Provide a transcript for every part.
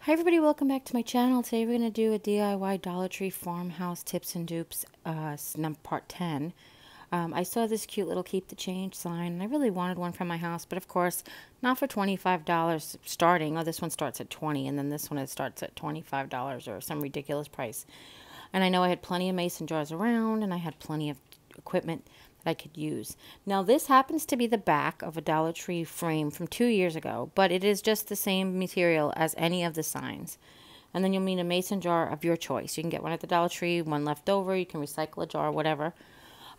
Hi everybody, welcome back to my channel. Today we're going to do a DIY Dollar Tree Farmhouse Tips and Dupes part 10. I saw this cute little keep the change sign and I really wanted one for my house, but of course not for $25 starting. Oh, this one starts at $20 and then this one it starts at $25 or some ridiculous price. And I know I had plenty of mason jars around and I had plenty of equipment that I could use. Now this happens to be the back of a Dollar Tree frame from 2 years ago, but it is just the same material as any of the signs. And then you'll need a mason jar of your choice. You can get one at the Dollar Tree, one left over, you can recycle a jar, whatever.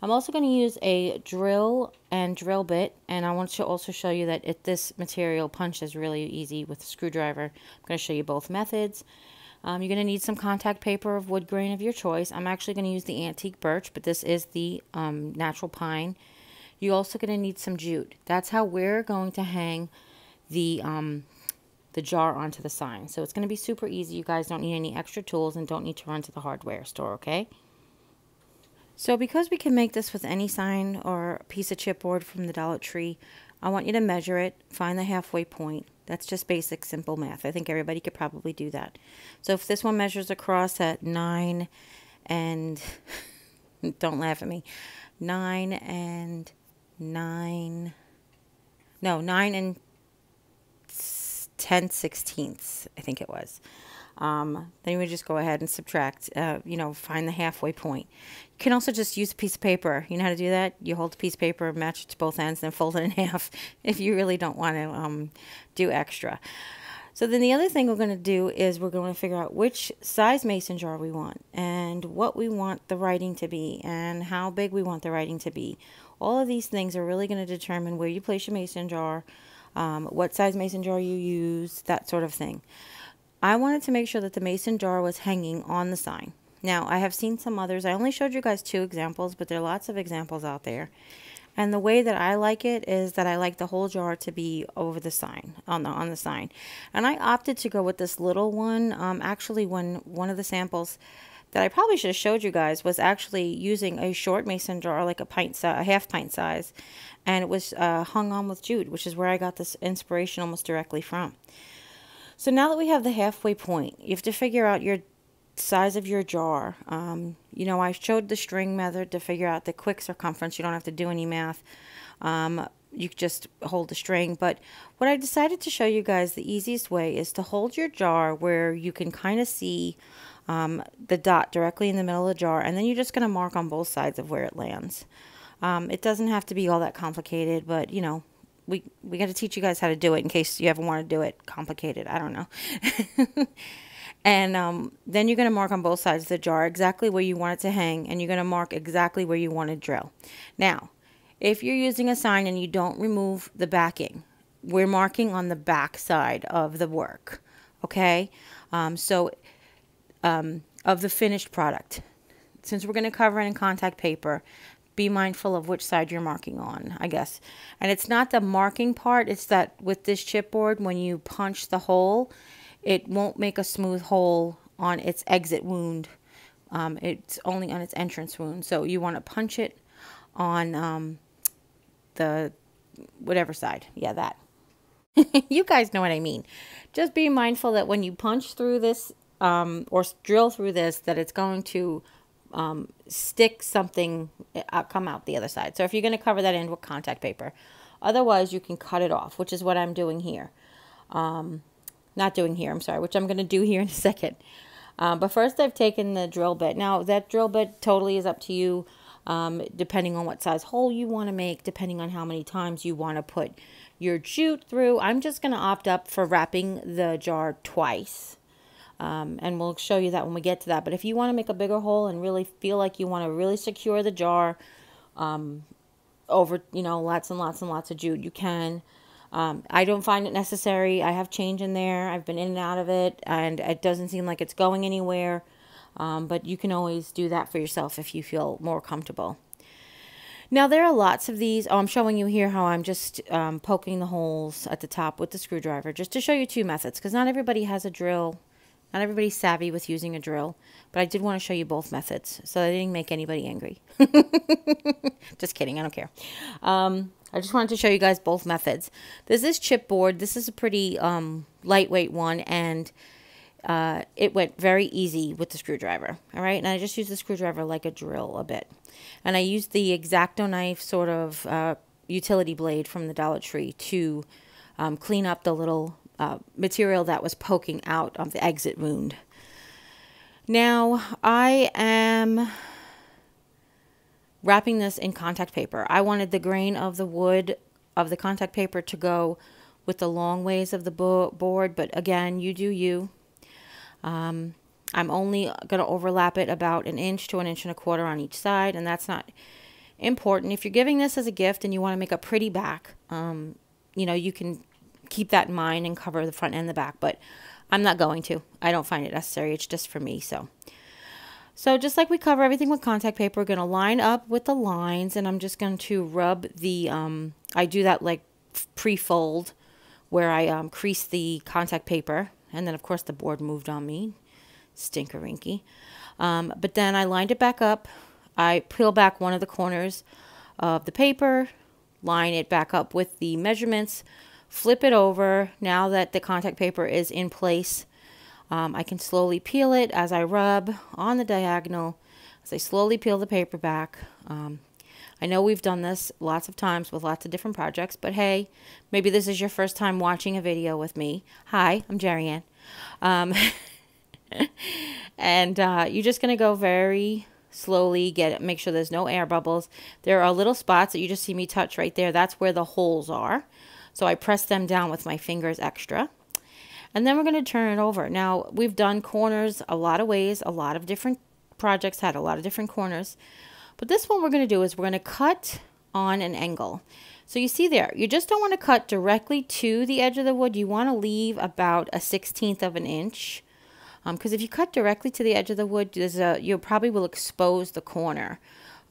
I'm also going to use a drill and drill bit, and I want to also show you that this material punches really easy with a screwdriver. I'm going to show you both methods. You're going to need some contact paper of wood grain of your choice. I'm actually going to use the antique birch, but this is the natural pine. You're also going to need some jute. That's how we're going to hang the jar onto the sign. So it's going to be super easy. You guys don't need any extra tools and don't need to run to the hardware store, okay? So because we can make this with any sign or piece of chipboard from the Dollar Tree, I want you to measure it, find the halfway point. That's just basic, simple math. I think everybody could probably do that. So if this one measures across at 9 and, don't laugh at me, 9 and 10 sixteenths, I think it was. Then we just go ahead and subtract, find the halfway point. You can also just use a piece of paper. You know how to do that? You hold the piece of paper, match it to both ends, then fold it in half if you really don't want to do extra. So then the other thing we're going to do is we're going to figure out which size mason jar we want and what we want the writing to be and how big we want the writing to be. All of these things are really going to determine where you place your mason jar, what size mason jar you use, that sort of thing. I wanted to make sure that the mason jar was hanging on the sign. Now, I have seen some others. I only showed you guys 2 examples, but there are lots of examples out there. And the way that I like it is that I like the whole jar to be over the sign, on the sign. And I opted to go with this little one. Actually, when one of the samples that I probably should have showed you guys was actually using a short mason jar, like a half pint size, and it was hung on with jute, which is where I got this inspiration almost directly from. So now that we have the halfway point, you have to figure out your size of your jar. I showed the string method to figure out the quick circumference. You don't have to do any math. You just hold the string. But what I decided to show you guys, the easiest way is to hold your jar where you can kind of see the dot directly in the middle of the jar. And then you're just going to mark on both sides of where it lands. It doesn't have to be all that complicated, but, we got to teach you guys how to do it in case you ever want to do it complicated. I don't know. And then you're going to mark on both sides of the jar exactly where you want it to hang, and you're going to mark exactly where you want to drill. Now, if you're using a sign and you don't remove the backing, we're marking on the back side of the work, okay? Of the finished product. Since we're going to cover it in contact paper, be mindful of which side you're marking on, I guess. And it's not the marking part, it's that with this chipboard, when you punch the hole, it won't make a smooth hole on its exit wound. It's only on its entrance wound. So you want to punch it on the whatever side. Yeah, that. You guys know what I mean. Just be mindful that when you punch through this or drill through this, that it's going to stick something, come out the other side. So if you're going to cover that in with contact paper, otherwise you can cut it off, which is what I'm doing here. Not doing here, I'm sorry, which I'm going to do here in a second. But first I've taken the drill bit. Now that drill bit totally is up to you, depending on what size hole you want to make, depending on how many times you want to put your jute through. I'm just going to opt up for wrapping the jar twice. And we'll show you that when we get to that. But if you want to make a bigger hole and really feel like you want to really secure the jar over, lots and lots and lots of jute, you can. I don't find it necessary. I have change in there. I've been in and out of it, and it doesn't seem like it's going anywhere. But you can always do that for yourself if you feel more comfortable. Now, there are lots of these. Oh, I'm showing you here how I'm just poking the holes at the top with the screwdriver, just to show you 2 methods, because not everybody has a drill. Not everybody's savvy with using a drill, but I did want to show you both methods, so I didn't make anybody angry. Just kidding, I don't care. I just wanted to show you guys both methods. There's this chipboard. This is a pretty lightweight one, and it went very easy with the screwdriver. All right, and I just used the screwdriver like a drill a bit. And I used the X-Acto knife sort of utility blade from the Dollar Tree to clean up the little material that was poking out of the exit wound. Now I am wrapping this in contact paper. I wanted the grain of the wood of the contact paper to go with the long ways of the board, but again, you do you. I'm only going to overlap it about 1 inch to 1.25 inches on each side, and that's not important. If you're giving this as a gift and you want to make a pretty back, you know, you can keep that in mind and cover the front and the back, but I'm not going to. I don't find it necessary. It's just for me. So just like we cover everything with contact paper, we're going to line up with the lines, and I'm just going to rub the, I do that like pre-fold where I crease the contact paper, and then of course the board moved on me, stinker-rinky. But then I lined it back up. I peel back one of the corners of the paper, line it back up with the measurements, flip it over. Now that the contact paper is in place, I can slowly peel it as I rub on the diagonal, as I slowly peel the paper back. I know we've done this lots of times with lots of different projects, but hey, maybe this is your first time watching a video with me. Hi, I'm Jeri-Ann. And you're just going to go very slowly, make sure there's no air bubbles. There are little spots that you just see me touch right there. That's where the holes are. So I press them down with my fingers extra. And then we're going to turn it over. Now, we've done corners a lot of ways. A lot of different projects had a lot of different corners. But this one we're going to do is we're going to cut on an angle. So you see there, you just don't want to cut directly to the edge of the wood. You want to leave about 1/16 of an inch. Because if you cut directly to the edge of the wood, you probably will expose the corner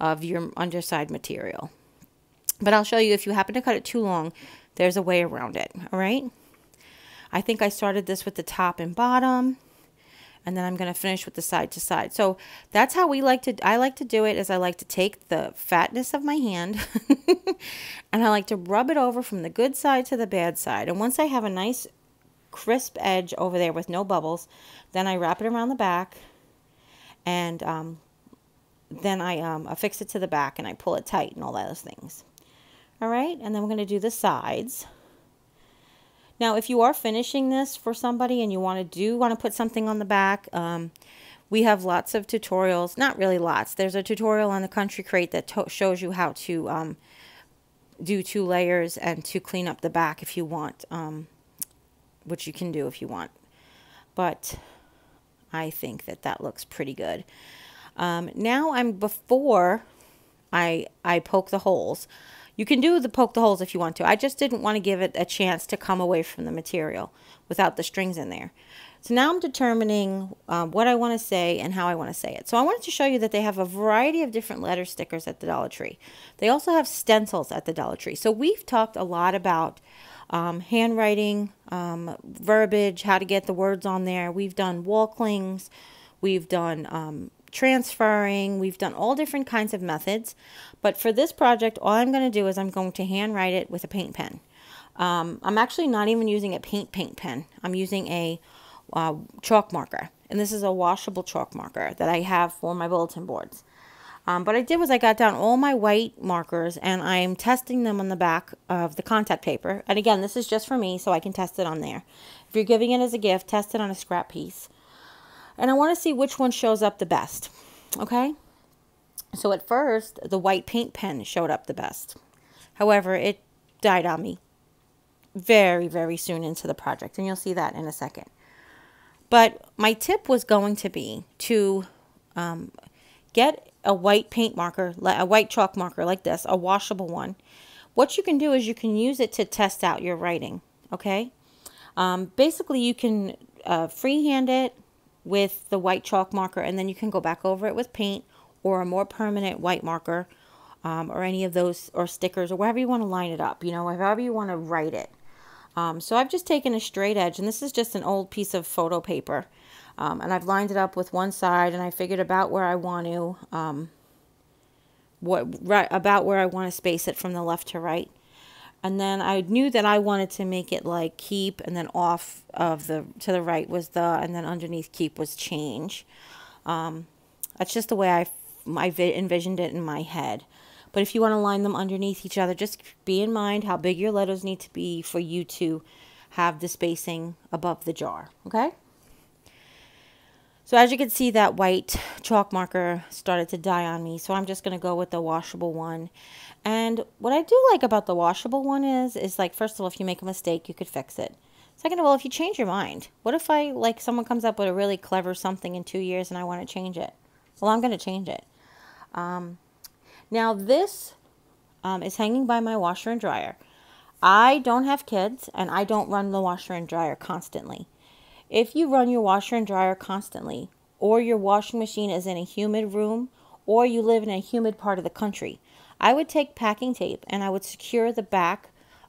of your underside material. But I'll show you, if you happen to cut it too long, there's a way around it. All right. I think I started this with the top and bottom, and then I'm going to finish with the side to side. So that's how I like to do it, is I like to take the fatness of my hand and I like to rub it over from the good side to the bad side. And once I have a nice crisp edge over there with no bubbles, then I wrap it around the back, and then I affix it to the back and I pull it tight and all those things. All right, and then we're going to do the sides. Now, if you are finishing this for somebody and you want to put something on the back, we have lots of tutorials. Not really lots. There's a tutorial on the Country Crate that shows you how to do 2 layers and to clean up the back if you want, which you can do if you want. But I think that looks pretty good. Now before I poke the holes. You can do the poke the holes if you want to. I just didn't want to give it a chance to come away from the material without the strings in there. So now I'm determining what I want to say and how I want to say it. So I wanted to show you that they have a variety of different letter stickers at the Dollar Tree. They also have stencils at the Dollar Tree. So we've talked a lot about handwriting, verbiage, how to get the words on there. We've done wall clings. We've done transferring. We've done all different kinds of methods. But for this project, all I'm going to do is I'm going to handwrite it with a paint pen. I'm actually not even using a paint pen. I'm using a chalk marker. And this is a washable chalk marker that I have for my bulletin boards. What I did was I got down all my white markers and I'm testing them on the back of the contact paper. And again, this is just for me, so I can test it on there. If you're giving it as a gift, test it on a scrap piece. And I want to see which one shows up the best. Okay? So at first, the white paint pen showed up the best. However, it died on me very, very soon into the project. And you'll see that in a second. But my tip was going to be to get a white paint marker, a white chalk marker like this, a washable one. What you can do is you can use it to test out your writing. Okay? Basically, you can freehand it with the white chalk marker, and then you can go back over it with paint or a more permanent white marker, or any of those, or stickers, or wherever you want to line it up, you know, however you want to write it. So I've just taken a straight edge, and this is just an old piece of photo paper, and I've lined it up with one side, and I figured about where I want to, about where I want to space it from the left to right. And then I knew that I wanted to make it like keep, and then off of the, to the right was the, and then underneath keep was change. That's just the way I envisioned it in my head. But if you want to line them underneath each other, just be in mind how big your letters need to be for you to have the spacing above the jar, okay? So as you can see, that white chalk marker started to die on me, so I'm just going to go with the washable one. And what I do like about the washable one is like, first of all, if you make a mistake, you could fix it. Second of all, if you change your mind, what if like someone comes up with a really clever something in 2 years and I want to change it? Well, I'm going to change it. Now this is hanging by my washer and dryer. I don't have kids and I don't run the washer and dryer constantly. If you run your washer and dryer constantly, or your washing machine is in a humid room, or you live in a humid part of the country, I would take packing tape and I would secure the back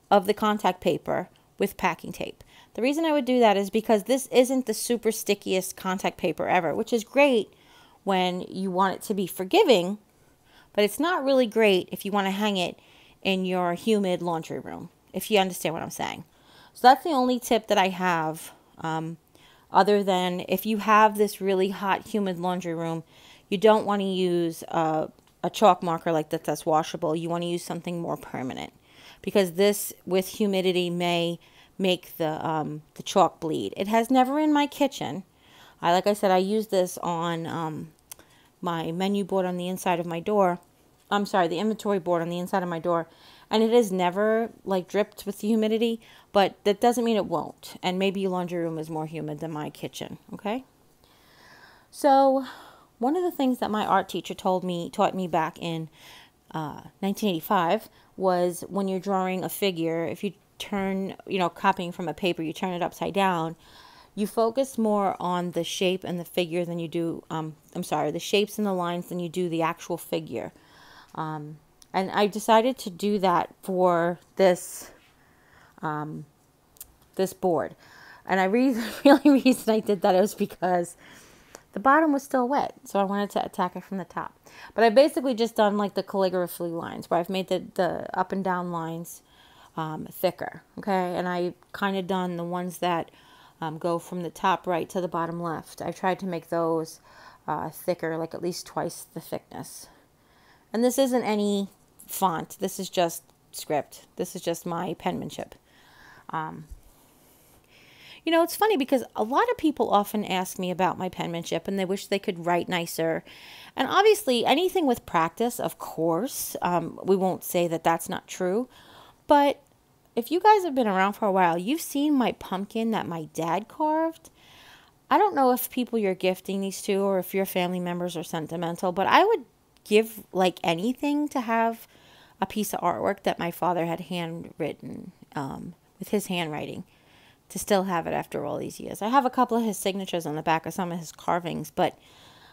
of the contact paper with packing tape. The reason I would do that is because this isn't the super stickiest contact paper ever, which is great when you want it to be forgiving, but it's not really great if you want to hang it in your humid laundry room, if you understand what I'm saying. So that's the only tip that I have, other than if you have this really hot, humid laundry room, you don't want to use a chalk marker like that that's washable. You want to use something more permanent, because this with humidity may make the chalk bleed. It has never in my kitchen. Like I said, I use this on my menu board on the inside of my door. I'm sorry, the inventory board on the inside of my door. And it has never like dripped with the humidity, but that doesn't mean it won't. And maybe your laundry room is more humid than my kitchen, okay? So one of the things that my art teacher taught me back in 1985 was when you're drawing a figure, if you turn, copying from a paper, you turn it upside down, you focus more on the shape and the figure than you do, the shapes and the lines than you do the actual figure. And I decided to do that for this, this board. And the really reason I did that was because the bottom was still wet, so I wanted to attack it from the top. But I basically just done like the calligraphy lines, where I've made the up and down lines thicker, okay? And I kind of done the ones that go from the top right to the bottom left. I tried to make those thicker, like at least twice the thickness. And this isn't any font. This is just script. This is just my penmanship. It's funny because a lot of people often ask me about my penmanship and they wish they could write nicer. And obviously anything with practice, of course, we won't say that that's not true. But if you guys have been around for a while, you've seen my pumpkin that my dad carved. I don't know if people you're gifting these to or if your family members are sentimental, but I would give like anything to have a piece of artwork that my father had handwritten with his handwriting, to still have it after all these years. I have a couple of his signatures on the back of some of his carvings, but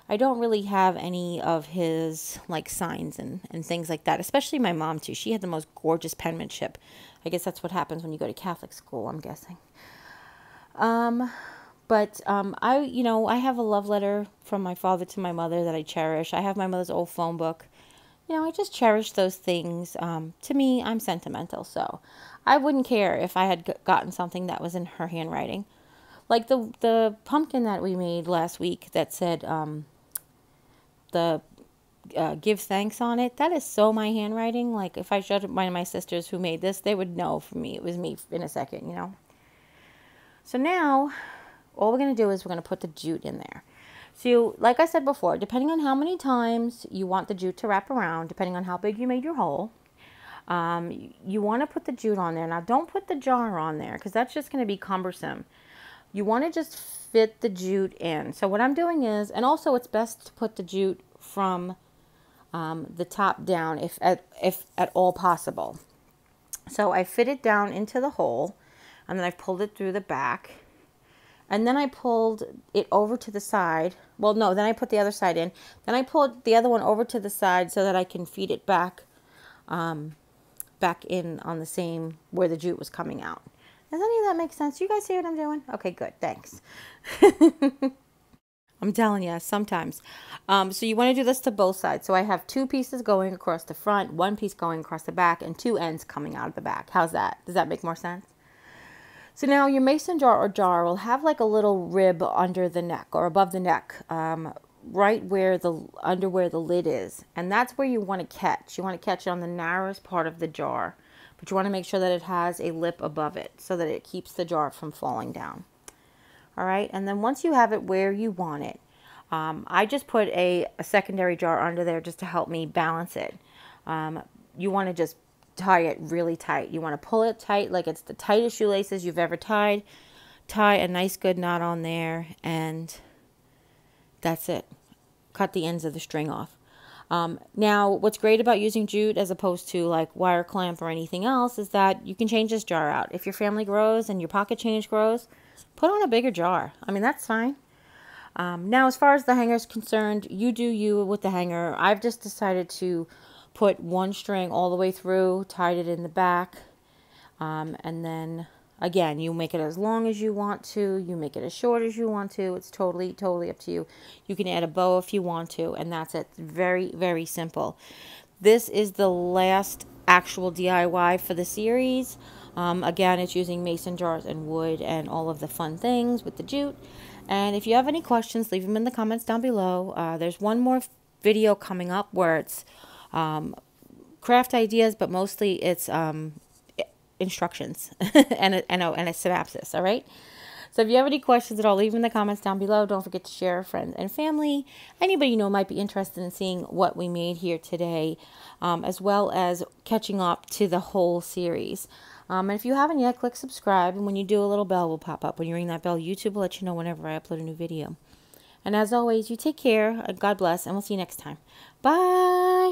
I don't really have any of his like signs and things like that, especially my mom too. She had the most gorgeous penmanship. I guess that's what happens when you go to Catholic school, I'm guessing. I have a love letter from my father to my mother that I cherish. I have my mother's old phone book. I just cherish those things. To me, I'm sentimental, so I wouldn't care if I had gotten something that was in her handwriting. Like the pumpkin that we made last week that said give thanks on it. That is so my handwriting. Like if I showed one of my sisters who made this, they would know for me. It was me in a second, So now all we're going to do is we're going to put the jute in there. So like I said before, depending on how many times you want the jute to wrap around, depending on how big you made your hole, you want to put the jute on there. Now don't put the jar on there because that's just going to be cumbersome. You want to just fit the jute in. So what I'm doing is, and also it's best to put the jute from the top down if at all possible. So I fit it down into the hole, and then I pulled it through the back, and then I pulled it over to the side. Well, no, then I put the other side in. Then I pulled the other one over to the side so that I can feed it back in on the same where the jute was coming out. Does any of that make sense? You guys see what I'm doing? Okay, good. Thanks. I'm telling you, sometimes. So you want to do this to both sides. So I have 2 pieces going across the front, 1 piece going across the back, and 2 ends coming out of the back. How's that? Does that make more sense? So now your mason jar or jar will have like a little rib under the neck or above the neck, right where under where the lid is. And that's where you want to catch. You want to catch it on the narrowest part of the jar. But you want to make sure that it has a lip above it so that it keeps the jar from falling down. All right, and then once you have it where you want it, I just put a secondary jar under there just to help me balance it. You want to just tie it really tight. You want to pull it tight like it's the tightest shoelaces you've ever tied. Tie a nice good knot on there, and that's it. Cut the ends of the string off. Now, what's great about using jute as opposed to like wire clamp or anything else is that you can change this jar out. If your family grows and your pocket change grows, put on a bigger jar. I mean, that's fine. Now, as far as the hanger is concerned, you do you with the hanger. I've just decided to put 1 string all the way through, tied it in the back, and then again, you make it as long as you want to, you make it as short as you want to. It's totally up to you. You can add a bow if you want to, and that's it. Very, very simple. This is the last actual DIY for the series. Again, it's using mason jars and wood and all of the fun things with the jute. And if you have any questions, leave them in the comments down below. There's one more video coming up where it's craft ideas, but mostly it's instructions and a synopsis. All right. So if you have any questions at all, leave them in the comments down below. Don't forget to share with friends and family. Anybody you know might be interested in seeing what we made here today, as well as catching up to the whole series. And if you haven't yet, click subscribe. And when you do, a little bell will pop up. When you ring that bell, YouTube will let you know whenever I upload a new video. And as always, you take care. God bless. And we'll see you next time. Bye.